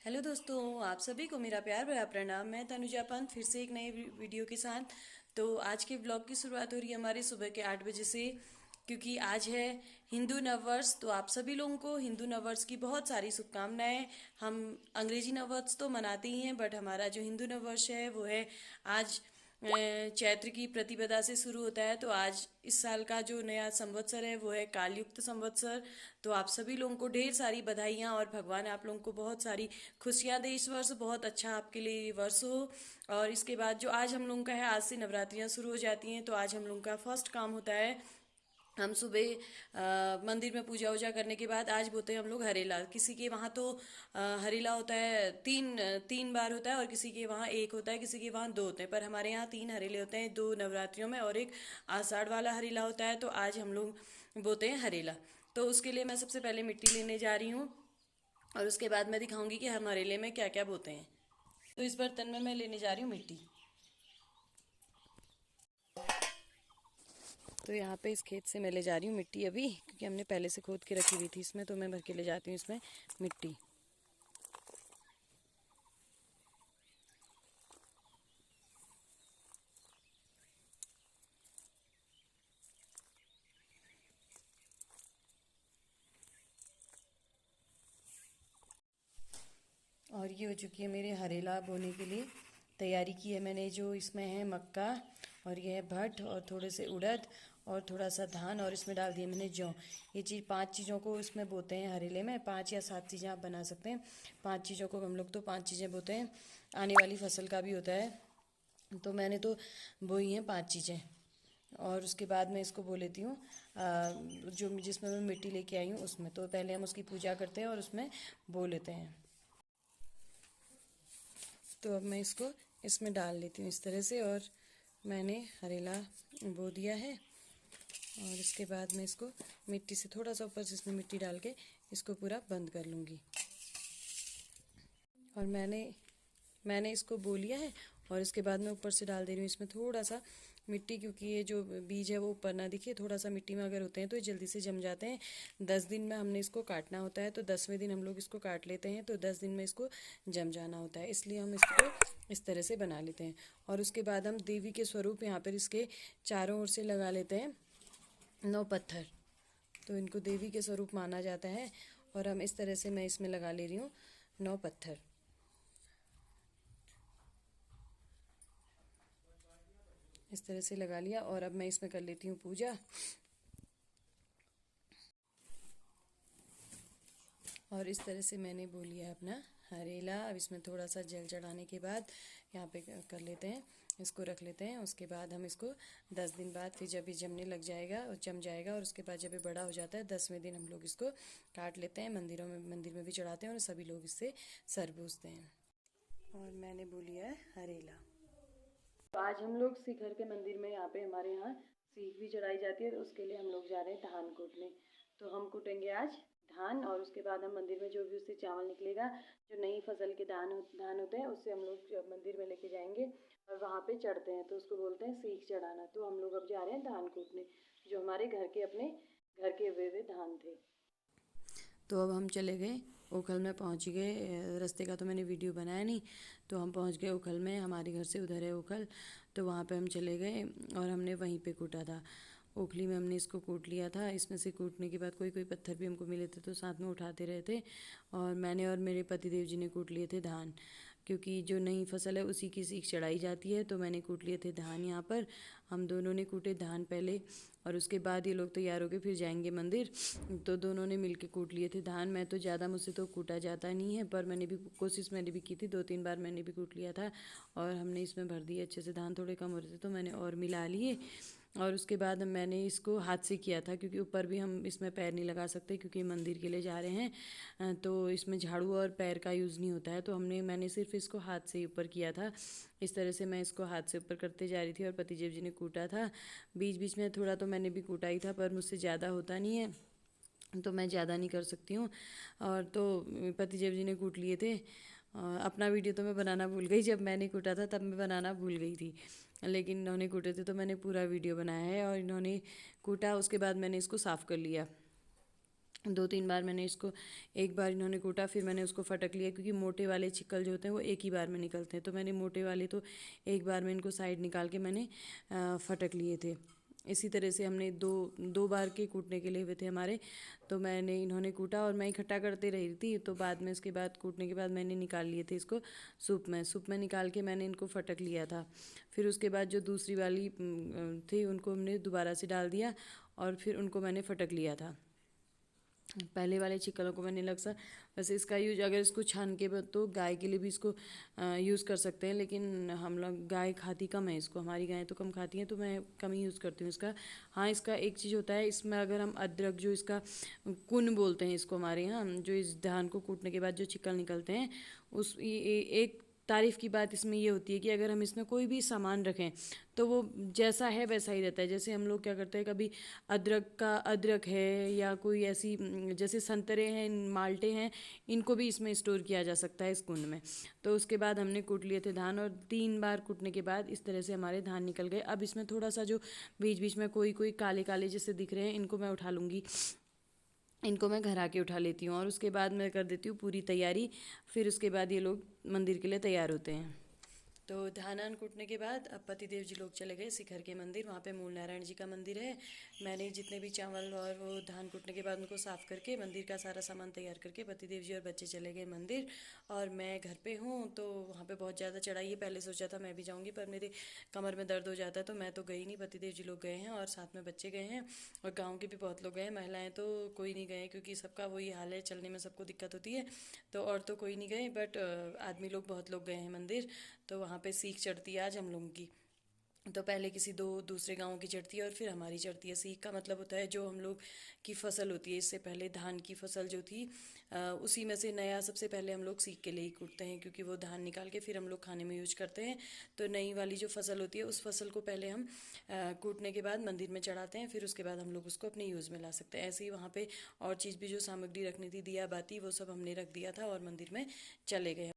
Hello दोस्तों, आप सभी को मेरा प्यार भरा प्रणाम। मैं तनुजा पंत फिर से एक नए वीडियो के साथ। तो आज के ब्लॉग की शुरुआत हो रही है हमारे सुबह के 8 बजे से, क्योंकि आज है हिंदू नववर्ष। तो आप सभी लोगों को हिंदू नववर्ष की बहुत सारी शुभकामनाएं। हम अंग्रेजी नववर्ष तो मनाते ही हैं, बट हमारा जो हिंदू नववर्ष है वो है आज चैत्र की प्रतिपदा से शुरू होता है। तो आज इस साल का जो नया संवत्सर है वो है कालयुक्त संवत्सर। तो आप सभी लोगों को ढेर सारी बधाइयाँ और भगवान आप लोगों को बहुत सारी खुशियाँ दे। इस वर्ष बहुत अच्छा आपके लिए ये वर्ष हो। और इसके बाद जो आज हम लोगों का है, आज से नवरात्रियाँ शुरू हो जाती हैं। तो आज हम लोगों का फर्स्ट काम होता है, हम सुबह मंदिर में पूजा वूजा करने के बाद आज बोते हैं हम लोग हरेला। किसी के वहाँ तो हरेला होता है, तीन तीन बार होता है, और किसी के वहाँ एक होता है, किसी के वहाँ दो होते हैं। पर हमारे यहाँ तीन हरेले होते हैं, दो नवरात्रियों में और एक आषाढ़ वाला हरेला होता है। तो आज हम लोग बोते हैं हरेला। तो उसके लिए मैं सबसे पहले मिट्टी लेने जा रही हूँ, और उसके बाद मैं दिखाऊंगी कि हम हरेले में क्या क्या बोते हैं। तो इस बर्तन में मैं लेने जा रही हूँ मिट्टी। तो यहाँ पे इस खेत से मैं ले जा रही हूँ मिट्टी अभी, क्योंकि हमने पहले से खोद के रखी हुई थी इसमें। तो मैं भर के ले जाती हूँ इसमें मिट्टी। और ये हो चुकी है मेरे हरेला बोने के लिए तैयारी की है मैंने। जो इसमें है मक्का, और ये है भट, और थोड़े से उड़द, और थोड़ा सा धान, और इसमें डाल दिए मैंने जौ। ये चीज़ 5 चीज़ों को इसमें बोते हैं हरेले में। 5 या 7 चीज़ें आप बना सकते हैं। 5 चीज़ों को हम लोग तो 5 चीज़ें बोते हैं। आने वाली फसल का भी होता है। तो मैंने तो बोई हैं 5 चीज़ें। और उसके बाद मैं इसको बो लेती हूँ जो जिसमें मैं मिट्टी लेके आई हूँ उसमें। तो पहले हम उसकी पूजा करते हैं और उसमें बो लेते हैं। तो अब मैं इसको इसमें डाल लेती हूँ इस तरह से। और मैंने हरेला बो दिया है। और इसके बाद मैं इसको मिट्टी से थोड़ा सा ऊपर से इसमें मिट्टी डाल के इसको पूरा बंद कर लूँगी। और मैंने इसको बो लिया है। और इसके बाद मैं ऊपर से डाल दे रही हूँ इसमें थोड़ा सा मिट्टी, क्योंकि ये जो बीज है वो ऊपर ना दिखे। थोड़ा सा मिट्टी में अगर होते हैं तो ये जल्दी से जम जाते हैं। 10 दिन में हमने इसको काटना होता है, तो 10वें दिन हम लोग इसको काट लेते हैं। तो 10 दिन में इसको जम जाना होता है, इसलिए हम इसको इस तरह से बना लेते हैं। और उसके बाद हम देवी के स्वरूप यहाँ पर इसके चारों ओर से लगा लेते हैं 9 पत्थर। तो इनको देवी के स्वरूप माना जाता है। और हम इस तरह से मैं इसमें लगा ले रही हूँ 9 पत्थर। इस तरह से लगा लिया। और अब मैं इसमें कर लेती हूँ पूजा। और इस तरह से मैंने बोल लिया अपना हरेला। अब इसमें थोड़ा सा जल चढ़ाने के बाद यहाँ पे कर लेते हैं, इसको रख लेते हैं। उसके बाद हम इसको 10 दिन बाद फिर जब ये जमने लग जाएगा और जम जाएगा, और उसके बाद जब ये बड़ा हो जाता है 10वें दिन हम लोग इसको काट लेते हैं। मंदिर में भी चढ़ाते हैं और सभी लोग इससे सर पूजते हैं। और मैंने बोली है हरेला। तो आज हम लोग शिखर के मंदिर में, यहाँ पे हमारे यहाँ सीख भी चढ़ाई जाती है। तो उसके लिए हम लोग जा रहे हैं धान कूटने। तो हम कूटेंगे आज धान, और उसके बाद हम मंदिर में जो भी उससे चावल निकलेगा, जो नई फसल के धान होते हैं, उससे हम लोग मंदिर में लेके जाएंगे और वहाँ पे चढ़ते हैं। तो उसको बोलते हैं सीख चढ़ाना। तो हम लोग अब जा रहे हैं धान कूटने, जो हमारे घर के अपने घर के हुए धान थे। तो अब हम चले गए ओखल में, पहुंच गए। रास्ते का तो मैंने वीडियो बनाया नहीं। तो हम पहुंच गए ओखल में, हमारे घर से उधर है ओखल। तो वहाँ पे हम चले गए और हमने वहीं पे कूटा था। ओखली में हमने इसको कूट लिया था। इसमें से कूटने के बाद कोई कोई पत्थर भी हमको मिले थे, तो साथ में उठाते रहे थे। और मैंने और मेरे पतिदेव जी ने कूट लिए थे धान, क्योंकि जो नई फसल है उसी की सीख चढ़ाई जाती है। तो मैंने कूट लिए थे धान यहाँ पर। हम दोनों ने कूटे धान पहले, और उसके बाद ये लोग तैयार होके फिर जाएंगे मंदिर। तो दोनों ने मिलके कूट लिए थे धान। मैं तो ज़्यादा, मुझसे तो कूटा जाता नहीं है, पर मैंने भी की थी। 2-3 बार मैंने भी कूट लिया था। और हमने इसमें भर दिए अच्छे से धान। थोड़े कम हो रहे थे तो मैंने और मिला लिए। और उसके बाद मैंने इसको हाथ से किया था, क्योंकि ऊपर भी हम इसमें पैर नहीं लगा सकते, क्योंकि मंदिर के लिए जा रहे हैं। तो इसमें झाड़ू और पैर का यूज़ नहीं होता है। तो मैंने सिर्फ इसको हाथ से ही ऊपर किया था। इस तरह से मैं इसको हाथ से ऊपर करते जा रही थी, और पतिदेव जी ने कूटा था। बीच बीच में थोड़ा तो मैंने भी कूटा ही था, पर मुझसे ज़्यादा होता नहीं है, तो मैं ज़्यादा नहीं कर सकती हूँ। और तो पतिदेव जी ने कूट लिए थे। अपना वीडियो तो मैं बनाना भूल गई। जब मैंने कूटा था तब मैं बनाना भूल गई थी, लेकिन इन्होंने कूटे थे तो मैंने पूरा वीडियो बनाया है। और इन्होंने कूटा, उसके बाद मैंने इसको साफ़ कर लिया। 2-3 बार मैंने इसको, एक बार इन्होंने कूटा फिर मैंने उसको फटक लिया, क्योंकि मोटे वाले छिक्कल जो होते हैं वो एक ही बार में निकलते हैं, तो मैंने मोटे वाले तो एक बार में इनको साइड निकाल के मैंने फटक लिए थे। इसी तरह से हमने दो दो बार के कूटने के लिए हुए थे हमारे, तो मैंने इन्होंने कूटा और मैं इकट्ठा करते रही थी, तो बाद में इसके बाद कूटने के बाद मैंने निकाल लिए थे इसको सूप में निकाल के मैंने इनको फटक लिया था। फिर उसके बाद जो दूसरी वाली थी उनको हमने दोबारा से डाल दिया और फिर उनको मैंने फटक लिया था। पहले वाले छिक्कलों को मैंने अलग सा, वैसे इसका यूज अगर इसको छान के तो गाय के लिए भी इसको यूज़ कर सकते हैं, लेकिन हम लोग गाय खाती कम है इसको, हमारी गाय तो कम खाती हैं, तो मैं कम ही यूज़ करती हूँ इसका। हाँ, इसका एक चीज़ होता है इसमें, अगर हम अदरक जो इसका कुन बोलते हैं इसको हमारे यहाँ, जो इस धान को कूटने के बाद जो छिक्कल निकलते हैं, उस एक तारीफ़ की बात इसमें ये होती है कि अगर हम इसमें कोई भी सामान रखें तो वो जैसा है वैसा ही रहता है। जैसे हम लोग क्या करते हैं, कभी अदरक है या कोई ऐसी जैसे संतरे हैं, माल्टे हैं, इनको भी इसमें स्टोर किया जा सकता है इस कुंड में। तो उसके बाद हमने कूट लिए थे धान, और 3 बार कूटने के बाद इस तरह से हमारे धान निकल गए। अब इसमें थोड़ा सा जो बीच बीच में कोई कोई काले काले जैसे दिख रहे हैं, इनको मैं उठा लूँगी, इनको मैं घर आके उठा लेती हूँ, और उसके बाद मैं कर देती हूँ पूरी तैयारी। फिर उसके बाद ये लोग मंदिर के लिए तैयार होते हैं। तो धान कूटने के बाद अब पतिदेव जी लोग चले गए शिखर के मंदिर, वहाँ पे मूल नारायण जी का मंदिर है। मैंने जितने भी चावल और वो धान कूटने के बाद उनको साफ़ करके मंदिर का सारा सामान तैयार करके पतिदेव जी और बच्चे चले गए मंदिर, और मैं घर पे हूँ। तो वहाँ पे बहुत ज़्यादा चढ़ाई है, पहले सोचा था मैं भी जाऊँगी पर मेरे कमर में दर्द हो जाता है, तो मैं तो गई नहीं, पतिदेव जी लोग गए हैं और साथ में बच्चे गए हैं, और गाँव के भी बहुत लोग गए हैं, महिलाएँ तो कोई नहीं गए क्योंकि सबका वही हाल है, चलने में सबको दिक्कत होती है, तो और तो कोई नहीं गए, बट आदमी लोग बहुत लोग गए हैं मंदिर। तो वहाँ पे सीख चढ़ती है आज हम लोगों की। तो पहले किसी दूसरे गांव की चढ़ती है और फिर हमारी चढ़ती है। सीख का मतलब होता है जो हम लोग की फसल होती है, इससे पहले धान की फसल जो थी उसी में से नया सबसे पहले हम लोग सीख के लिए ही कूटते हैं, क्योंकि वो धान निकाल के फिर हम लोग खाने में यूज करते हैं। तो नई वाली जो फसल होती है उस फसल को पहले हम कूटने के बाद मंदिर में चढ़ाते हैं, फिर उसके बाद हम लोग उसको अपने यूज़ में ला सकते हैं। ऐसे ही वहाँ पे और चीज़ भी जो सामग्री रखनी थी, दिया बाती, वो सब हमने रख दिया था और मंदिर में चले गए।